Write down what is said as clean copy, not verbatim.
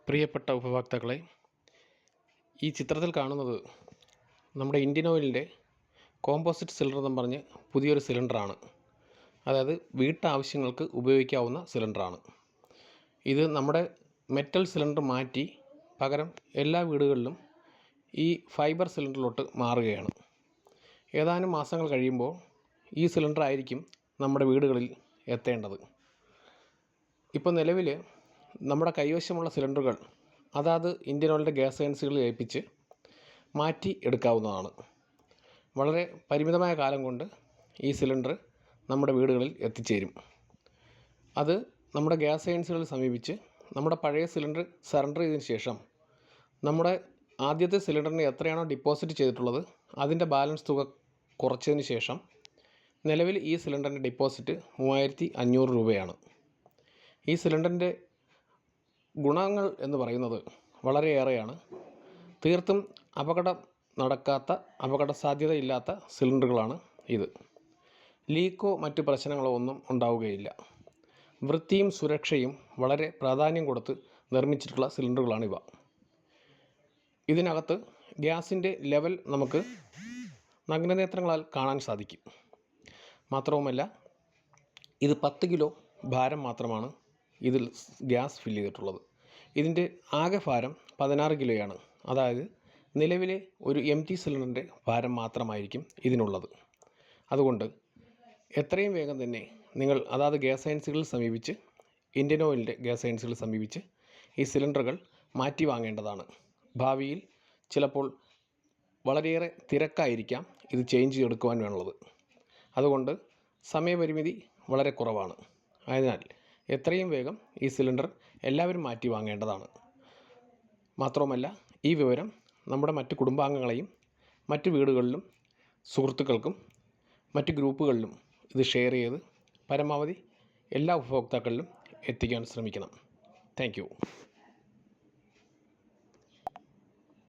പ്രിയപ്പെട്ട ഉപഭോക്താക്കളെ, ഈ ചിത്രത്തിൽ കാണുന്നത് നമ്മുടെ ഇന്ത്യൻ ഓയിലിൻ്റെ കോമ്പോസിറ്റ് സിലിണ്ടർ എന്ന് പറഞ്ഞ് പുതിയൊരു സിലിണ്ടറാണ്. അതായത് വീട്ടാവശ്യങ്ങൾക്ക് ഉപയോഗിക്കാവുന്ന സിലിണ്ടറാണ്. ഇത് നമ്മുടെ മെറ്റൽ സിലിണ്ടർ മാറ്റി പകരം എല്ലാ വീടുകളിലും ഈ ഫൈബർ സിലിണ്ടറിലോട്ട് മാറുകയാണ്. ഏതാനും മാസങ്ങൾ കഴിയുമ്പോൾ ഈ സിലിണ്ടർ ആയിരിക്കും നമ്മുടെ വീടുകളിൽ എത്തേണ്ടത്. ഇപ്പോൾ നിലവിൽ നമ്മുടെ കൈവശമുള്ള സിലിണ്ടറുകൾ അതാത് ഇന്ത്യൻ ഓയിലിൻ്റെ ഗ്യാസ് ഏജൻസികളിൽ ഏൽപ്പിച്ച് മാറ്റി എടുക്കാവുന്നതാണ്. വളരെ പരിമിതമായ കാലം കൊണ്ട് ഈ സിലിണ്ടർ നമ്മുടെ വീടുകളിൽ എത്തിച്ചേരും. അത് നമ്മുടെ ഗ്യാസ് ഏജൻസികളിൽ സമീപിച്ച് നമ്മുടെ പഴയ സിലിണ്ടർ സറണ്ടർ ചെയ്തതിന് ശേഷം നമ്മുടെ ആദ്യത്തെ സിലിണ്ടറിന് എത്രയാണോ ഡിപ്പോസിറ്റ് ചെയ്തിട്ടുള്ളത് അതിൻ്റെ ബാലൻസ് തുക കുറച്ചതിന് ശേഷം നിലവിൽ ഈ സിലിണ്ടറിൻ്റെ ഡിപ്പോസിറ്റ് 3500 രൂപയാണ്. ഈ സിലിണ്ടറിൻ്റെ ഗുണങ്ങൾ എന്ന് പറയുന്നത് വളരെയേറെയാണ്. തീർത്തും അപകട സാധ്യതയില്ലാത്ത സിലിണ്ടറുകളാണ് ഇത്. ലീക്കോ മറ്റ് പ്രശ്നങ്ങളോ ഒന്നും ഉണ്ടാവുകയില്ല. വൃത്തിയും സുരക്ഷയും വളരെ പ്രാധാന്യം കൊടുത്ത് നിർമ്മിച്ചിട്ടുള്ള സിലിണ്ടറുകളാണിവ. ഇതിനകത്ത് ഗ്യാസിൻ്റെ ലെവൽ നമുക്ക് നഗ്നനേത്രങ്ങളാൽ കാണാൻ സാധിക്കും. മാത്രവുമല്ല, ഇത് 10 കിലോ ഭാരം മാത്രമാണ് ഇതിൽ ഗ്യാസ് ഫില്ല് ചെയ്തിട്ടുള്ളത്. ഇതിൻ്റെ ആകെ ഭാരം 16 കിലോയാണ്. അതായത് നിലവിലെ ഒരു empty സിലിണ്ടറിൻ്റെ ഭാരം മാത്രമായിരിക്കും ഇതിനുള്ളത്. അതുകൊണ്ട് എത്രയും വേഗം തന്നെ നിങ്ങൾ അതാത് ഗ്യാസ് ഏജൻസികളിൽ സമീപിച്ച് ഇന്ത്യൻ ഓയിലിൻ്റെ ഗ്യാസ് ഏജൻസികളിൽ സമീപിച്ച് ഈ സിലിണ്ടറുകൾ മാറ്റി വാങ്ങേണ്ടതാണ്. ഭാവിയിൽ ചിലപ്പോൾ വളരെയേറെ തിരക്കായിരിക്കാം ഇത് ചേഞ്ച് ചെയ്തെടുക്കുവാൻ വേണ്ടുള്ളത്. അതുകൊണ്ട് സമയപരിമിതി വളരെ കുറവാണ്. അതിനാൽ എത്രയും വേഗം ഈ സിലിണ്ടർ എല്ലാവരും മാറ്റി വാങ്ങേണ്ടതാണ്. മാത്രവുമല്ല, ഈ വിവരം നമ്മുടെ മറ്റ് കുടുംബാംഗങ്ങളെയും മറ്റ് വീടുകളിലും സുഹൃത്തുക്കൾക്കും മറ്റ് ഗ്രൂപ്പുകളിലും ഇത് ഷെയർ ചെയ്ത് പരമാവധി എല്ലാ ഉപഭോക്താക്കളിലും എത്തിക്കാൻ ശ്രമിക്കണം. Thank you.